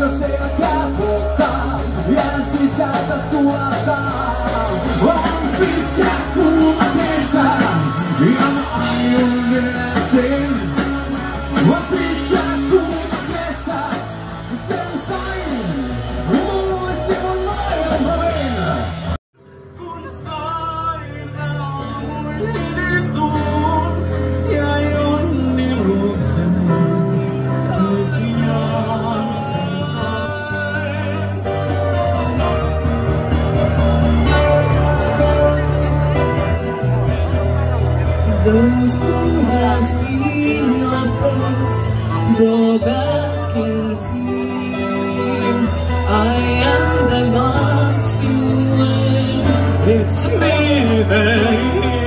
Jos selkä polttaa, jään sisältä sulattaa. On pitkä kuuma kesä, ja mä aion mennä sen. On pitkä kuuma kesä, sen sain. Muisti mun maailmoin. Kun sain aamuini sun, jäi onni luoksen. Nyt jään sen vain. Those who have seen your face draw back in fear. I am the mask you wear. It's me they hear.